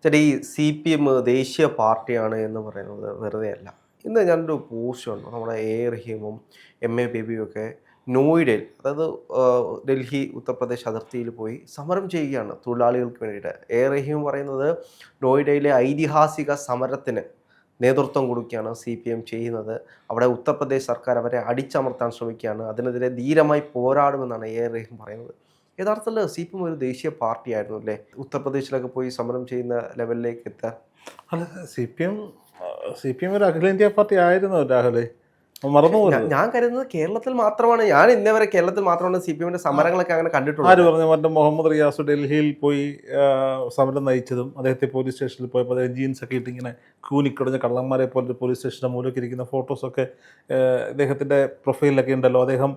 ചേട്ടാ ഈ CPM ദേശീയ പാർട്ടിയാണ് എന്ന് പറയുന്നത് വെറുതെ അല്ല. ഇന്ന് ഞാനൊരു പോസ്റ്റ് കണ്ടു. നമ്മുടെ റഹീമും ബേബിയും ഒക്കെ നോയിഡയിൽ, അതായത് ഡൽഹി ഉത്തർപ്രദേശ് അതിർത്തിയിൽ പോയി സമരം ചെയ്യുകയാണ് തൊഴിലാളികൾക്ക് വേണ്ടിയിട്ട്. റഹീം പറയുന്നത് നോയിഡയിലെ ഐതിഹാസിക സമരത്തിന് നേതൃത്വം കൊടുക്കുകയാണ് CPM ചെയ്യുന്നത്. അവിടെ ഉത്തർപ്രദേശ് സർക്കാർ അവരെ അടിച്ചമർത്താൻ ശ്രമിക്കുകയാണ്. അതിനെതിരെ ധീരമായി പോരാടുമെന്നാണ് റഹീം പറയുന്നത്. യഥാർത്ഥത്തിൽ CPM ഒരു ദേശീയ പാർട്ടിയായിരുന്നു അല്ലേ? ഉത്തർപ്രദേശിലൊക്കെ പോയി സമരം ചെയ്യുന്ന ലെവലിലേക്ക് എത്താൻ. അല്ല, സി പി എം ഒരു അഖിലേന്ത്യാ പാർട്ടി ആയിരുന്നു രാഹുലെ, മറന്നുപോകുന്നത്. ഞാൻ കരുതുന്നത് കേരളത്തിൽ മാത്രമാണ്. ഞാൻ ഇന്നേ വരെ കേരളത്തിൽ മാത്രമാണ് CPM സമരങ്ങളൊക്കെ അങ്ങനെ കണ്ടിട്ടുള്ളത്. ആര് പറഞ്ഞു? മറ്റേ മുഹമ്മദ് റിയാസ് ഡൽഹിയിൽ പോയി സമരം നയിച്ചതും അദ്ദേഹത്തെ പോലീസ് സ്റ്റേഷനിൽ പോയപ്പോൾ അദ്ദേഹം ജീൻസ് ഒക്കെ ഇട്ട് ഇങ്ങനെ കൂനിക്കടഞ്ഞ കള്ളന്മാരെ പോലെ പോലീസ് സ്റ്റേഷൻ്റെ മൂലയ്ക്ക് ഇരിക്കുന്ന ഫോട്ടോസൊക്കെ അദ്ദേഹത്തിൻ്റെ പ്രൊഫൈലിലൊക്കെ ഉണ്ടല്ലോ. അദ്ദേഹം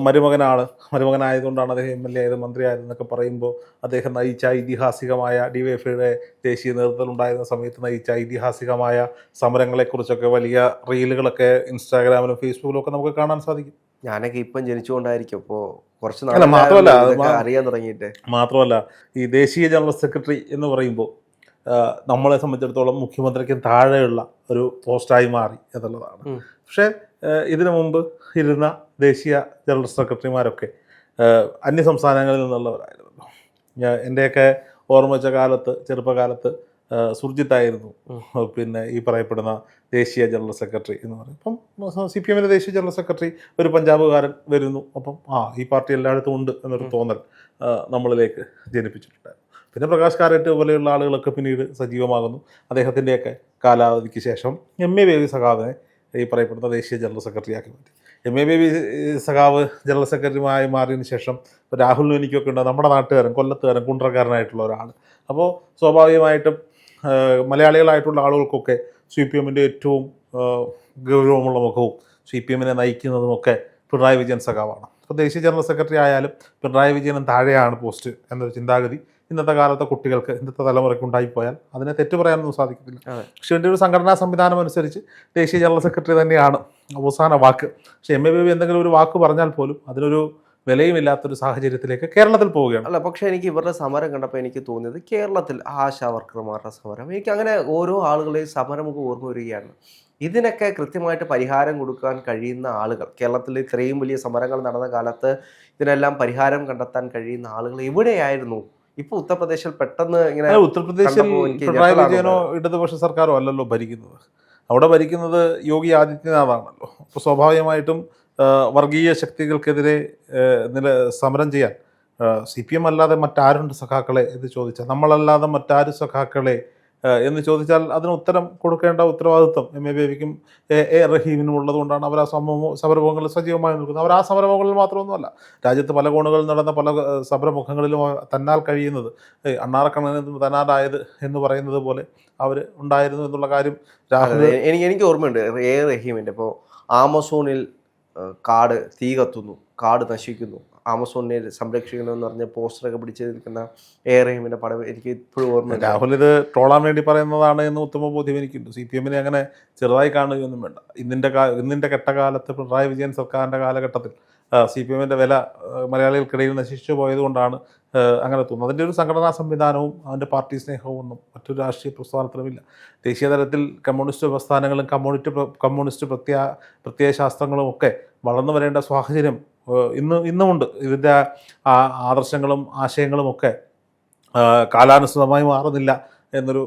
മരുമകനായതുകൊണ്ടാണ് അദ്ദേഹം MLA ആയത്, മന്ത്രിയായതെന്നൊക്കെ പറയുമ്പോൾ അദ്ദേഹം നയിച്ച ഐതിഹാസികമായ DYFIയുടെ ദേശീയ നേതൃത്വത്തിൽ ഉണ്ടായിരുന്ന സമയത്ത് നയിച്ച ഐതിഹാസികമായ സമരങ്ങളെക്കുറിച്ചൊക്കെ വലിയ റീലുകളൊക്കെ ഇൻസ്റ്റാഗ്രാമിലും ഫേസ്ബുക്കിലും ഒക്കെ നമുക്ക് കാണാൻ സാധിക്കും. ഞാനൊക്കെ ഇപ്പം ജനിച്ചുകൊണ്ടായിരിക്കും ഇപ്പോൾ കുറച്ച് അറിയാൻ തുടങ്ങിയിട്ട്. മാത്രമല്ല ഈ ദേശീയ ജനറൽ സെക്രട്ടറി എന്ന് പറയുമ്പോൾ നമ്മളെ സംബന്ധിച്ചിടത്തോളം മുഖ്യമന്ത്രിക്ക് താഴെയുള്ള ഒരു പോസ്റ്റായി മാറി എന്നുള്ളതാണ്. പക്ഷേ ഇതിനു മുമ്പ് ഇരുന്ന ദേശീയ ജനറൽ സെക്രട്ടറിമാരൊക്കെ അന്യ സംസ്ഥാനങ്ങളിൽ നിന്നുള്ളവരായിരുന്നു. എൻ്റെയൊക്കെ ഓർമ്മ വെച്ച കാലത്ത്, ചെറുപ്പകാലത്ത് സുർജിത്തായിരുന്നു പിന്നെ ഈ പറയപ്പെടുന്ന ദേശീയ ജനറൽ സെക്രട്ടറി എന്ന് പറയും. അപ്പം CPM ദേശീയ ജനറൽ സെക്രട്ടറി ഒരു പഞ്ചാബുകാരൻ വരുന്നു. അപ്പം ഈ പാർട്ടി എല്ലായിടത്തും ഉണ്ട് എന്നൊരു തോന്നൽ നമ്മളിലേക്ക് ജനിപ്പിച്ചിട്ടുണ്ടായിരുന്നു. പിന്നെ പ്രകാശ് കാരാട്ട് പോലെയുള്ള ആളുകളൊക്കെ പിന്നീട് സജീവമാകുന്നു. അദ്ദേഹത്തിൻ്റെയൊക്കെ കാലാവധിക്ക് ശേഷം ബേബി സഖാവിനെ ഈ പറയപ്പെടുന്ന ദേശീയ ജനറൽ സെക്രട്ടറി ആക്കി മാറ്റി. ബേബി സഖാവ് ജനറൽ സെക്രട്ടറിയുമായി മാറിയതിന് ശേഷം രാഹുലിനും എനിക്കൊക്കെ ഉണ്ട് നമ്മുടെ നാട്ടുകാരൻ, കൊല്ലത്തുകാരൻ, കുണ്ട്രക്കാരനായിട്ടുള്ള ഒരാൾ. അപ്പോൾ സ്വാഭാവികമായിട്ടും മലയാളികളായിട്ടുള്ള ആളുകൾക്കൊക്കെ CPM ഏറ്റവും ഗൗരവമുള്ള മുഖവും CPM നയിക്കുന്നതുമൊക്കെ പിണറായി വിജയൻ സഖാവാണ്. അപ്പോൾ ദേശീയ ജനറൽ സെക്രട്ടറി ആയാലും പിണറായി വിജയനും താഴെയാണ് പോസ്റ്റ് എന്നൊരു ചിന്താഗതി ഇന്നത്തെ കാലത്തെ കുട്ടികൾക്ക്, ഇന്നത്തെ തലമുറയ്ക്ക് ഉണ്ടായിപ്പോയാൽ അതിനെ തെറ്റു പറയാനൊന്നും സാധിക്കത്തില്ല. പക്ഷേ എൻ്റെ ഒരു സംഘടനാ സംവിധാനം അനുസരിച്ച് ദേശീയ ജനറൽ സെക്രട്ടറി തന്നെയാണ് അവസാന വാക്ക്. പക്ഷേ ബേബി എന്തെങ്കിലും ഒരു വാക്ക് പറഞ്ഞാൽ പോലും അതിനൊരു വിലയുമില്ലാത്തൊരു സാഹചര്യത്തിലേക്ക് കേരളത്തിൽ പോവുകയാണ്. അല്ല, പക്ഷേ എനിക്ക് ഇവരുടെ സമരം കണ്ടപ്പോൾ എനിക്ക് തോന്നിയത് കേരളത്തിൽ ആശാ വർക്കർമാരുടെ സമരം, എനിക്ക് അങ്ങനെ ഓരോ ആളുകളെയും സമരമൊക്കെ ഓർമ്മ വരികയാണ്. ഇതിനൊക്കെ കൃത്യമായിട്ട് പരിഹാരം കൊടുക്കാൻ കഴിയുന്ന ആളുകൾ, കേരളത്തിൽ ഇത്രയും വലിയ സമരങ്ങൾ നടന്ന കാലത്ത് ഇതിനെല്ലാം പരിഹാരം കണ്ടെത്താൻ കഴിയുന്ന ആളുകൾ എവിടെയായിരുന്നു? ഇപ്പോൾ ഉത്തർപ്രദേശിൽ പെട്ടെന്ന് ഇങ്ങനെ, ഉത്തർപ്രദേശിൽ പിണറായി വിജയനോ ഇടതുപക്ഷ സർക്കാരോ അല്ലല്ലോ ഭരിക്കുന്നത്. അവിടെ ഭരിക്കുന്നത് യോഗി ആദിത്യനാഥാണല്ലോ. അപ്പോൾ സ്വാഭാവികമായിട്ടും വർഗീയ ശക്തികൾക്കെതിരെ സമരം ചെയ്യാൻ CPM അല്ലാതെ മറ്റാരുണ്ട് സഖാക്കളെ എന്ന് ചോദിച്ചാൽ, നമ്മളല്ലാതെ മറ്റാരും സഖാക്കളെ എന്ന് ചോദിച്ചാൽ അതിന് ഉത്തരം കൊടുക്കേണ്ട ഉത്തരവാദിത്വം ബേബിക്കും റഹീമിനും ഉള്ളതുകൊണ്ടാണ് അവർ ആ സമരമുഖങ്ങളിൽ സജീവമായി നിൽക്കുന്നത്. അവർ ആ സമരമുഖങ്ങളിൽ മാത്രമൊന്നുമല്ല, രാജ്യത്ത് പല കോണുകളിൽ നടന്ന പല സമരമുഖങ്ങളിലും തന്നാൽ കഴിയുന്നത്, അണ്ണാറക്കണ്ണന് തന്നാലായത് എന്ന് പറയുന്നത് പോലെ അവർ ഉണ്ടായിരുന്നു എന്നുള്ള കാര്യം രാഹുൽ എനിക്ക് ഓർമ്മയുണ്ട്. റഹീമിൻ്റെ ഇപ്പോൾ ആമസോണിൽ കാട് തീ കത്തുന്നു, കാട് നശിക്കുന്നു, ആമസോണിനെ സംരക്ഷിക്കണമെന്ന് പറഞ്ഞ പോസ്റ്ററൊക്കെ പിടിച്ച് നിൽക്കുന്ന റഹീമിൻ്റെ പടം എനിക്ക് ഇപ്പോഴും ഓർമ്മ. രാഹുൽ ഇത് ട്രോളാൻ വേണ്ടി പറയുന്നതാണ് എന്ന് ഉത്തമ ബോധ്യം എനിക്കുണ്ട്. CPM അങ്ങനെ ചെറുതായി കാണുകയൊന്നും വേണ്ട. ഇന്നിൻ്റെ കെട്ടകാലത്ത് പിണറായി വിജയൻ സർക്കാരിൻ്റെ കാലഘട്ടത്തിൽ CPM വില മലയാളികൾക്കിടയിൽ നശിച്ചു പോയതുകൊണ്ടാണ് അങ്ങനെ തോന്നുന്നത്. അതിൻ്റെ ഒരു സംഘടനാ സംവിധാനവും അതിൻ്റെ പാർട്ടി സ്നേഹവും ഒന്നും മറ്റൊരു രാഷ്ട്രീയ പ്രസ്ഥാനത്തിലുമില്ല. ദേശീയ തലത്തിൽ കമ്മ്യൂണിസ്റ്റ് പ്രസ്ഥാനങ്ങളും കമ്മ്യൂണിസ്റ്റ് പ്രത്യയശാസ്ത്രങ്ങളും ഒക്കെ വളർന്നു വരേണ്ട സാഹചര്യം ഇന്നുമുണ്ട്. ഇതിൻ്റെ ആദർശങ്ങളും ആശയങ്ങളും ഒക്കെ കാലാനുസൃതമായി മാറുന്നില്ല എന്നൊരു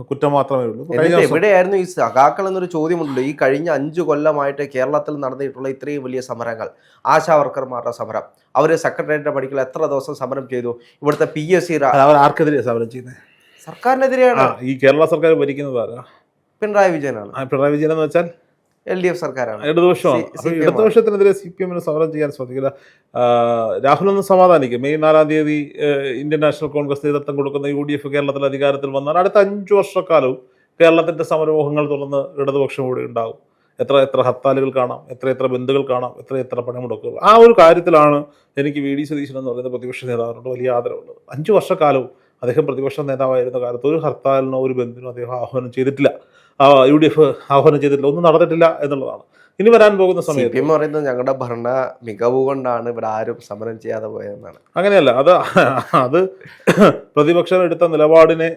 കുറ്റം മാത്രമേ ഉള്ളൂ. എവിടെയായിരുന്നു ഈ സഖാക്കൾ എന്നൊരു ചോദ്യമുണ്ടല്ലോ. ഈ കഴിഞ്ഞ 5 കൊല്ലമായിട്ട് കേരളത്തിൽ നടന്നിട്ടുള്ള ഇത്രയും വലിയ സമരങ്ങൾ, ആശാ വർക്കർമാരുടെ സമരം, അവർ സെക്രട്ടേറിയറ്റിന്റെ പടിക്കൽ എത്ര ദിവസം സമരം ചെയ്തു? ഇവിടുത്തെ PSC അവർ ആർക്കെതിരെയാണ് സമരം ചെയ്യുന്നത്? സർക്കാരിനെതിരെയാണ്. ഈ കേരള സർക്കാർ ഭരിക്കുന്നത് പിണറായി വിജയനാണ്. പിണറായി വിജയൻ എന്ന് വെച്ചാൽ LDF സർക്കാരാണ്, ഇടതുപക്ഷമാണ്. അപ്പോൾ ഇടതുപക്ഷത്തിനെതിരെ CPM സമരം ചെയ്യാൻ സാധിക്കില്ല. രാഹുൽ ഒന്ന് സമാധാനിക്കും. മെയ് 4-ാം തീയതി ഇന്ത്യൻ നാഷണൽ കോൺഗ്രസ് നേതൃത്വം കൊടുക്കുന്ന UDF കേരളത്തിൽ അധികാരത്തിൽ വന്നാൽ അടുത്ത 5 വർഷക്കാലവും കേരളത്തിൻ്റെ സമരമോഹങ്ങൾ തുറന്ന് ഇടതുപക്ഷം കൂടി ഉണ്ടാകും. എത്ര ഹർത്താലുകൾ കാണാം, എത്ര ബന്ധുകൾ കാണാം, എത്ര പണിമുടക്കുകൾ. ആ ഒരു കാര്യത്തിലാണ് എനിക്ക് VD സതീശൻ എന്ന് പറയുന്ന പ്രതിപക്ഷ നേതാവിനോട് വലിയ ആദരവുള്ളത്. 5 വർഷക്കാലവും അദ്ദേഹം പ്രതിപക്ഷ നേതാവായിരുന്ന കാലത്ത് ഒരു ഹർത്താലിനോ ഒരു ബന്ദിനോ അദ്ദേഹം ആഹ്വാനം ചെയ്തിട്ടില്ല. UDF ആഹ്വാനം ചെയ്തിട്ടില്ല, ഒന്നും നടന്നിട്ടില്ല എന്നുള്ളതാണ്. ഇനി വരാൻ പോകുന്ന സമയത്ത് CPM പറയുന്നത് ഞങ്ങളുടെ ഭരണ മികവ് കൊണ്ടാണ് ഇവിടെ ആരും സമരം ചെയ്യാതെ പോയതെന്നാണ്. അങ്ങനെയല്ല, അത് പ്രതിപക്ഷം എടുത്ത നിലപാടിനെ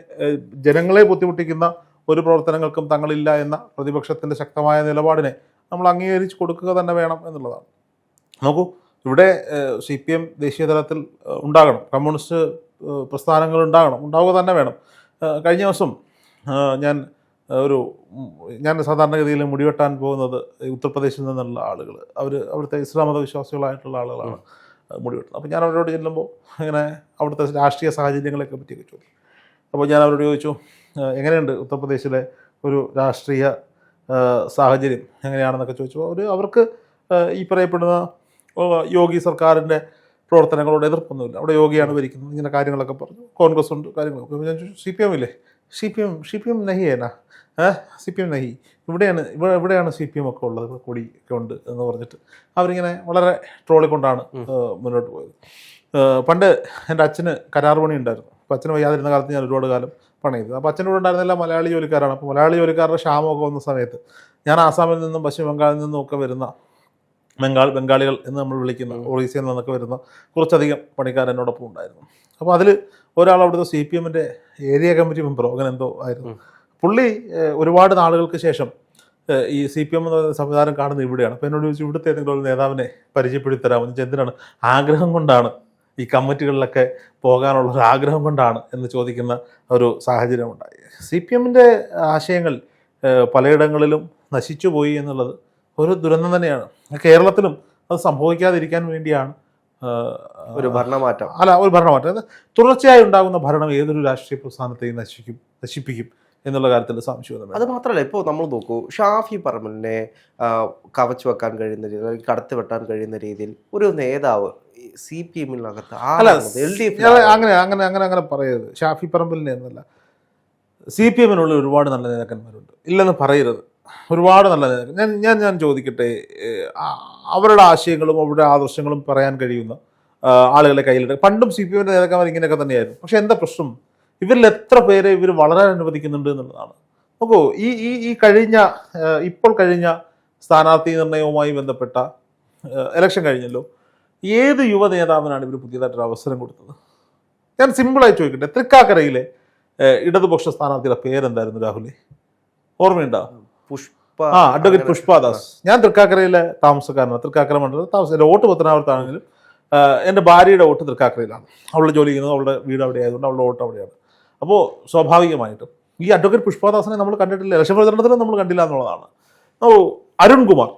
ജനങ്ങളെ ബുദ്ധിമുട്ടിക്കുന്ന ഒരു പ്രവർത്തനങ്ങൾക്കും തങ്ങളില്ല എന്ന പ്രതിപക്ഷത്തിന്റെ ശക്തമായ നിലപാടിനെ നമ്മൾ അംഗീകരിച്ച് കൊടുക്കുക തന്നെ വേണം എന്നുള്ളതാണ്. നോക്കൂ, ഇവിടെ CPM ദേശീയ തലത്തിൽ ഉണ്ടാകണം, കമ്മ്യൂണിസ്റ്റ് പ്രസ്ഥാനങ്ങൾ ഉണ്ടാവുക തന്നെ വേണം. കഴിഞ്ഞ ദിവസം ഞാൻ സാധാരണഗതിയിൽ മുടിവെട്ടാൻ പോകുന്നത് ഉത്തർപ്രദേശിൽ നിന്നുള്ള ആളുകൾ, അവിടുത്തെ ഇസ്ലാം മത വിശ്വാസികളായിട്ടുള്ള ആളുകളാണ് മുടിവെട്ടുന്നത്. അപ്പോൾ ഞാൻ അവരോട് ചെല്ലുമ്പോൾ ഇങ്ങനെ അവിടുത്തെ രാഷ്ട്രീയ സാഹചര്യങ്ങളെയൊക്കെ പറ്റിയൊക്കെ ചോദിച്ചു. അപ്പോൾ ഞാൻ അവരോട് ചോദിച്ചു, എങ്ങനെയുണ്ട് ഉത്തർപ്രദേശിലെ ഒരു രാഷ്ട്രീയ സാഹചര്യം എങ്ങനെയാണെന്നൊക്കെ ചോദിച്ചു. അവർക്ക് ഈ പറയപ്പെടുന്ന യോഗി സർക്കാരിൻ്റെ പ്രവർത്തനങ്ങളോട് എതിർപ്പൊന്നുമില്ല, അവിടെ യോഗിയാണ് ഭരിക്കുന്നത്, ഇങ്ങനെ കാര്യങ്ങളൊക്കെ പറഞ്ഞു. കോൺഗ്രസ് ഉണ്ട്, കാര്യങ്ങളൊക്കെ. അപ്പോൾ ഞാൻ ചോദിച്ചു, CPM ഇല്ലേ? CPM നഹിയേനാ? CPM നഹി, ഇവിടെയാണ് CPM ഒക്കെ ഉള്ളത്, കൊടി ഒക്കെ ഉണ്ട് എന്ന് പറഞ്ഞിട്ട് അവരിങ്ങനെ വളരെ ട്രോളിക്കൊണ്ടാണ് മുന്നോട്ട് പോയത്. പണ്ട് എൻ്റെ അച്ഛന് കരാർ പണി ഉണ്ടായിരുന്നു. അപ്പോൾ അച്ഛന് വയ്യാതിരുന്ന കാലത്ത് ഞാൻ ഒരുപാട് കാലം പണി ചെയ്തു. അപ്പോൾ അച്ഛനോട് ഉണ്ടായിരുന്നില്ല മലയാളി ജോലിക്കാരാണ്. അപ്പോൾ മലയാളി ജോലിക്കാരുടെ ക്ഷാമമൊക്കെ വന്ന സമയത്ത് ഞാൻ ആസാമിൽ നിന്നും പശ്ചിമ ബംഗാളിൽ നിന്നും ഒക്കെ വരുന്ന ബംഗാളികൾ എന്ന് നമ്മൾ വിളിക്കുന്ന ഒറീസയിൽ നിന്നൊക്കെ വരുന്ന കുറച്ചധികം പണിക്കാർ എന്നോടൊപ്പം ഉണ്ടായിരുന്നു. അപ്പോൾ അതിൽ ഒരാൾ അവിടുത്തെ CPMൻ്റെ ഏരിയ കമ്മിറ്റി മെമ്പറോ അങ്ങനെ എന്തോ ആയിരുന്നു. പുള്ളി ഒരുപാട് നാളുകൾക്ക് ശേഷം ഈ CPM എന്ന് പറയുന്ന സംവിധാനം കാണുന്നത് ഇവിടെയാണ്. അപ്പോൾ എന്നോട് ചോദിച്ചു, ഇവിടുത്തെ ഏതെങ്കിലും ഒരു നേതാവിനെ പരിചയപ്പെടുത്തി തരാമെന്ന് വെച്ചാൽ എന്തിനാണ്? ആഗ്രഹം കൊണ്ടാണ്, ഈ കമ്മിറ്റികളിലൊക്കെ പോകാനുള്ള ഒരു ആഗ്രഹം കൊണ്ടാണ് എന്ന് ചോദിക്കുന്ന ഒരു സാഹചര്യം ഉണ്ടായി. CPMൻ്റെ ആശയങ്ങൾ പലയിടങ്ങളിലും നശിച്ചു പോയി എന്നുള്ളത് ഒരു ദുരന്തം തന്നെയാണ്. കേരളത്തിലും അത് സംഭവിക്കാതിരിക്കാൻ വേണ്ടിയാണ് ഒരു ഭരണമാറ്റം. ഒരു ഭരണമാറ്റം. അത് തുടർച്ചയായി ഉണ്ടാകുന്ന ഭരണം ഏതൊരു രാഷ്ട്രീയ പ്രസ്ഥാനത്തെയും നശിപ്പിക്കും എന്നുള്ള കാര്യത്തിൽ സംശയമൊന്നും. അത് മാത്രമല്ല, ഇപ്പോൾ നമ്മൾ നോക്കൂ, ഷാഫി പറമ്പലിനെ കവച്ചു വെക്കാൻ കഴിയുന്ന രീതിയിൽ, അല്ലെങ്കിൽ കടത്തി വെട്ടാൻ കഴിയുന്ന രീതിയിൽ ഒരു നേതാവ് CPMനകത്ത് അങ്ങനെ പറയരുത്. ഷാഫി പറമ്പലിനെ എന്നല്ല, CPMനുള്ള ഒരുപാട് നല്ല നേതാക്കന്മാരുണ്ട്, ഇല്ലെന്ന് പറയരുത്. ഒരുപാട് നല്ല നേതാക്കൾ. ഞാൻ ചോദിക്കട്ടെ, അവരുടെ ആശയങ്ങളും അവരുടെ ആദർശങ്ങളും പറയാൻ കഴിയുന്ന ആളുകളെ കയ്യിലെടുക്കുക. പണ്ടും CPMൻ്റെ നേതാക്കന്മാർ ഇങ്ങനെയൊക്കെ തന്നെയായിരുന്നു. പക്ഷെ എന്താ പ്രശ്നം? ഇവരിൽ എത്ര പേരെ ഇവർ വളരാൻ അനുവദിക്കുന്നുണ്ട് എന്നുള്ളതാണ്. അപ്പോൾ ഇപ്പോൾ കഴിഞ്ഞ സ്ഥാനാർത്ഥി നിർണയവുമായി ബന്ധപ്പെട്ട ഇലക്ഷൻ കഴിഞ്ഞല്ലോ, ഏത് യുവ നേതാവിനാണ് ഇവർ പുതിയതായിട്ടൊരു അവസരം കൊടുത്തത്? ഞാൻ സിമ്പിളായി ചോദിക്കട്ടെ, തൃക്കാക്കരയിലെ ഇടതുപക്ഷ സ്ഥാനാർത്ഥിയുടെ പേരെന്തായിരുന്നു രാഹുലേ? ഓർമ്മയുണ്ടോ? അഡ്വക്കേറ്റ് പുഷ്പദാസ്. ഞാൻ തൃക്കാക്കരയിലെ താമസക്കാരനാണ്. തൃക്കാക്കര മണ്ഡലത്തിൽ എൻ്റെ വോട്ട് പത്തനാപുരത്താണെങ്കിലും എൻ്റെ ഭാര്യയുടെ വോട്ട് തൃക്കാക്കരയിലാണ്. അവളുടെ ജോലി ചെയ്യുന്നത്, അവളുടെ വീട് അവിടെ ആയതുകൊണ്ട് അവളുടെ വോട്ട് അവിടെയാണ്. അപ്പോൾ സ്വാഭാവികമായിട്ടും ഈ അഡ്വക്കേറ്റ് പുഷ്പദാസിനെ നമ്മൾ കണ്ടിട്ടില്ല, ഇലക്ഷൻ പ്രചരണത്തിലും നമ്മൾ കണ്ടില്ല എന്നുള്ളതാണ്. അരുൺകുമാർ,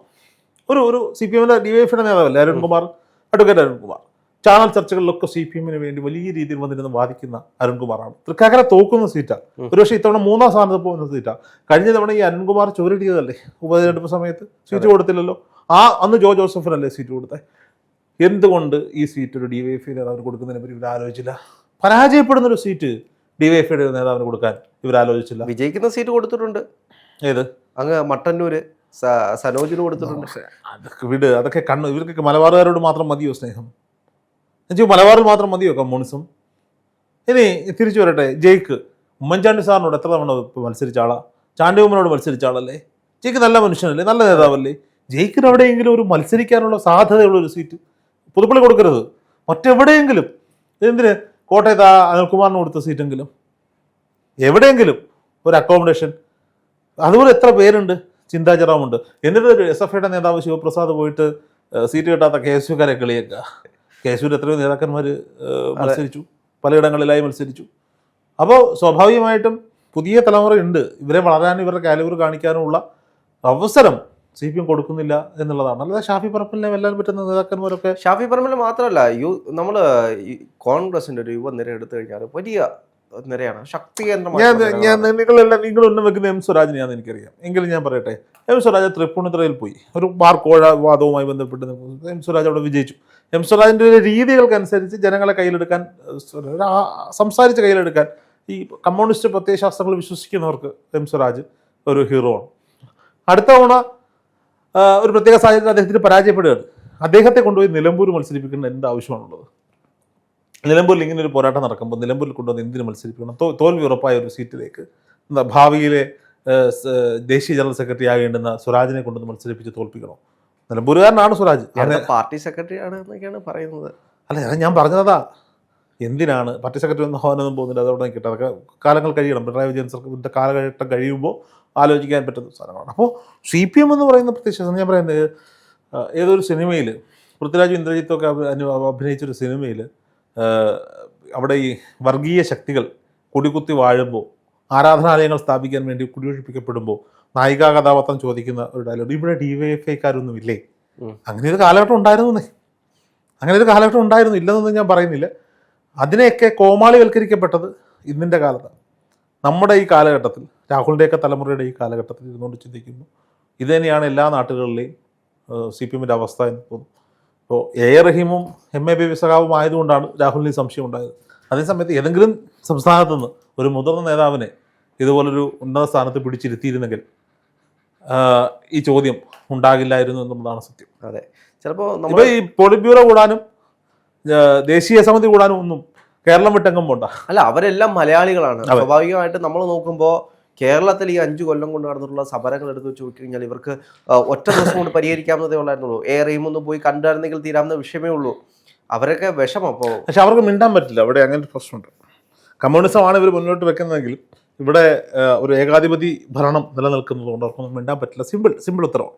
ഒരു CPMൻ്റെ DYFയുടെ നേതാവല്ലേ അരുൺകുമാർ, അഡ്വക്കേറ്റ് അരുൺകുമാർ. ചാനൽ ചർച്ചകളിലൊക്കെ CPMന് വേണ്ടി വലിയ രീതിയിൽ വന്നിരുന്ന് വാദിക്കുന്ന അരുൺകുമാറാണ്. തൃക്കാക്കര തോക്കുന്ന സീറ്റാണ്. ഒരുപക്ഷെ ഇത്തവണ 3ാം സ്ഥാനത്ത് പോകുന്ന സീറ്റാണ്. കഴിഞ്ഞ തവണ ഈ അരുൺകുമാർ ചോരിട്ടിയതല്ലേ ഉപതെരഞ്ഞെടുപ്പ് സമയത്ത്? സീറ്റ് കൊടുത്തില്ലല്ലോ. അന്ന് ജോസഫിനല്ലേ സീറ്റ് കൊടുത്തത്? എന്തുകൊണ്ട് ഈ സീറ്റ് ഒരു DYFI നേതാവിന് കൊടുക്കുന്നതിനെ പറ്റി ഇവർ ആലോചിച്ചില്ല? പരാജയപ്പെടുന്നൊരു സീറ്റ് DYFIയുടെ നേതാവിന് കൊടുക്കാൻ ഇവർ ആലോചിച്ചില്ല. വിജയിക്കുന്ന സീറ്റ് കൊടുത്തിട്ടുണ്ട്. ഏത്? അങ്ങ് മട്ടന്നൂര് സനോജിന് കൊടുത്തിട്ടുണ്ട്. അതൊക്കെ വിട്, അതൊക്കെ ഇവർക്കൊക്കെ മലബാറുകാരോട് മാത്രം മതിയോ സ്നേഹം? മലബാറിൽ മാത്രം മതിയോ കമ്മ്യൂണിസം? ഇനി തിരിച്ചു വരട്ടെ, ജയിക്ക് ഉമ്മൻചാണ്ടി സാറിനോട് എത്ര തവണ മത്സരിച്ച ആളാ? ചാണ്ടി ഉമ്മനോട് മത്സരിച്ച ആളല്ലേ? ജയിക്ക് നല്ല മനുഷ്യനല്ലേ, നല്ല നേതാവല്ലേ? ജയിക്കിന് എവിടെയെങ്കിലും ഒരു മത്സരിക്കാനുള്ള സാധ്യതയുള്ള ഒരു സീറ്റ് പുതുപ്പള്ളി കൊടുക്കരുത്, മറ്റെവിടെയെങ്കിലും. എന്തിന് കോട്ടയത്ത് അനിൽകുമാറിന് കൊടുത്ത സീറ്റെങ്കിലും, എവിടെയെങ്കിലും ഒരു അക്കോമഡേഷൻ. അതുപോലെ എത്ര പേരുണ്ട്, ചിന്താചറാമുണ്ട്. എന്നിട്ട് SFIയുടെ നേതാവ് ശിവപ്രസാദ് പോയിട്ട് സീറ്റ് കിട്ടാത്ത KSUക്കാരെ കളിയേക്കുക. KSUവിൽ എത്രയോ നേതാക്കന്മാർ മത്സരിച്ചു, പലയിടങ്ങളിലായി മത്സരിച്ചു. അപ്പോൾ സ്വാഭാവികമായിട്ടും പുതിയ തലമുറയുണ്ട്, ഇവരെ വളരാനും ഇവരുടെ കാലിബർ കാണിക്കാനുമുള്ള അവസരം CPM കൊടുക്കുന്നില്ല എന്നുള്ളതാണ്. അല്ലാതെ ഷാഫി പറമ്പലിനെ വെല്ലാൻ പറ്റുന്ന നേതാക്കന്മാരൊക്കെ. ഷാഫി പറമ്പലിന് മാത്രമല്ല, നമ്മൾ കോൺഗ്രസിന്റെ ഒരു യുവനിര എടുത്തു കഴിഞ്ഞാൽ വലിയ നിരയാണ്, ശക്തി നിങ്ങൾ ഉന്നം വെക്കുന്ന M സ്വരാജിനെയാണെന്ന് എനിക്കറിയാം. എങ്കിലും ഞാൻ പറയട്ടെ, M സ്വരാജ് തൃപ്പൂണിത്തുറയിൽ പോയി ഒരു ബാർക്കോഴ വാദവുമായി ബന്ധപ്പെട്ട് M സ്വരാജ് അവിടെ വിജയിച്ചു. M സ്വരാജിൻ്റെ രീതികൾക്കനുസരിച്ച് ജനങ്ങളെ കയ്യിലെടുക്കാൻ, സംസാരിച്ച് കയ്യിലെടുക്കാൻ ഈ കമ്മ്യൂണിസ്റ്റ് പ്രത്യയശാസ്ത്രങ്ങൾ വിശ്വസിക്കുന്നവർക്ക് M സ്വരാജ് ഒരു ഹീറോ ആണ്. അടുത്ത തവണ ഒരു പ്രത്യേക സാഹചര്യത്തിൽ അദ്ദേഹത്തിന് പരാജയപ്പെടുകയാണ്. അദ്ദേഹത്തെ കൊണ്ടുപോയി നിലമ്പൂർ മത്സരിപ്പിക്കേണ്ട എന്ത് ആവശ്യമാണുള്ളത്? നിലമ്പൂരിൽ ഇങ്ങനെ ഒരു പോരാട്ടം നടക്കുമ്പോൾ നിലമ്പൂരിൽ കൊണ്ടുവന്ന് എന്തിനു മത്സരിപ്പിക്കണം? തോൽവി ഉറപ്പായ ഒരു സീറ്റിലേക്ക് ഭാവിയിലെ ദേശീയ ജനറൽ സെക്രട്ടറി ആകേണ്ടുന്ന സ്വരാജിനെ കൊണ്ടൊന്ന് മത്സരിപ്പിച്ച് തോൽപ്പിക്കണോ? നിലമ്പൂരുകാരനാണ് സ്വരാജ്. പാർട്ടി സെക്രട്ടറി ആണ് എന്നൊക്കെയാണ് പറയുന്നത്. അല്ല, ഞാൻ പറഞ്ഞതാ, എന്തിനാണ് പാർട്ടി സെക്രട്ടറി ഒന്നും ആവാനൊന്നും പോകുന്നില്ല, അതോടെ നിൽക്കട്ടെ. അതൊക്കെ കാലങ്ങൾ കഴിയണം. പിണറായി വിജയൻ സർക്കാരിൻ്റെ കാലഘട്ടം കഴിയുമ്പോൾ ആലോചിക്കാൻ പറ്റുന്ന സാധനങ്ങളാണ്. അപ്പോൾ CPM എന്ന് പറയുന്ന പ്രത്യക്ഷ ഞാൻ പറയുന്നത്, ഏതൊരു സിനിമയിൽ പൃഥ്വിരാജും ഇന്ദ്രജിത്തൊക്കെ അഭിനയിച്ചൊരു സിനിമയിൽ അവിടെ ഈ വർഗീയ ശക്തികൾ കൊടികുത്തി വാഴുമ്പോൾ, ആരാധനാലയങ്ങൾ സ്ഥാപിക്കാൻ വേണ്ടി കുടിയൊഴിപ്പിക്കപ്പെടുമ്പോൾ നായികാ കഥാപാത്രം ചോദിക്കുന്ന ഒരു ഡയലോഗ്, ഇവിടെ DYFIക്കാരൊന്നും ഇല്ലേ? അങ്ങനെ ഒരു കാലഘട്ടം ഉണ്ടായിരുന്നേ. അങ്ങനെ ഒരു കാലഘട്ടം ഉണ്ടായിരുന്നു, ഇല്ലെന്നൊന്നും ഞാൻ പറയുന്നില്ല. അതിനെയൊക്കെ കോമാളിവൽക്കരിക്കപ്പെട്ടത് ഇന്നിൻ്റെ കാലത്താണ്. നമ്മുടെ ഈ കാലഘട്ടത്തിൽ, രാഹുലിൻ്റെയൊക്കെ തലമുറയുടെ ഈ കാലഘട്ടത്തിൽ ഇരുന്നുകൊണ്ട് ചിന്തിക്കുന്നു, ഇത് തന്നെയാണ് എല്ലാ നാട്ടുകളിലെയും CPMൻ്റെ അവസ്ഥ എന്ന് തോന്നുന്നു. ഇപ്പോൾ റഹീമും MA ബേബി സഖാവും ആയതുകൊണ്ടാണ് രാഹുലിന് സംശയം ഉണ്ടായത്. അതേസമയത്ത് ഏതെങ്കിലും സംസ്ഥാനത്തു നിന്ന് ഒരു മുതിർന്ന നേതാവിനെ ഇതുപോലൊരു ഉന്നത സ്ഥാനത്ത് പിടിച്ചിരുത്തിയിരുന്നെങ്കിൽ ഈ ചോദ്യം ഉണ്ടാകില്ലായിരുന്നു എന്നുള്ളതാണ് സത്യം. അതെ, ചിലപ്പോൾ നമ്മൾ ഈ പോളിറ്റ് ബ്യൂറോ കൂടാനും ദേശീയ സമിതി കൂടാനും ഒന്നും കേരളം വിട്ടെങ്കും പോണ്ട. അല്ല, അവരെല്ലാം മലയാളികളാണ്. സ്വാഭാവികമായിട്ട് നമ്മൾ നോക്കുമ്പോൾ കേരളത്തിൽ ഈ 5 കൊല്ലം കൊണ്ട് നടന്നിട്ടുള്ള സമരങ്ങൾ എടുത്ത് വെച്ച് നോക്കിക്കഴിഞ്ഞാൽ ഇവർക്ക് ഒറ്റ ദിവസം കൊണ്ട് പരിഹരിക്കാവുന്നതേ ഉള്ളായിരുന്നുള്ളൂ. റഹീമൊന്നും പോയി കണ്ടായിരുന്നെങ്കിൽ തീരാവുന്ന വിഷയമേ ഉള്ളൂ. അവരൊക്കെ വിഷമം. അപ്പോൾ പക്ഷെ അവർക്ക് മിണ്ടാൻ പറ്റില്ല. അവിടെ അങ്ങനെ ഒരു പ്രശ്നമുണ്ട്. കമ്മ്യൂണിസമാണ് ഇവർ മുന്നോട്ട് വെക്കുന്നതെങ്കിലും ഇവിടെ ഒരു ഏകാധിപതി ഭരണം നിലനിൽക്കുന്നതുകൊണ്ട് അവർക്കൊന്നും മിണ്ടാൻ പറ്റില്ല. സിമ്പിൾ ഉത്തരവാണ്.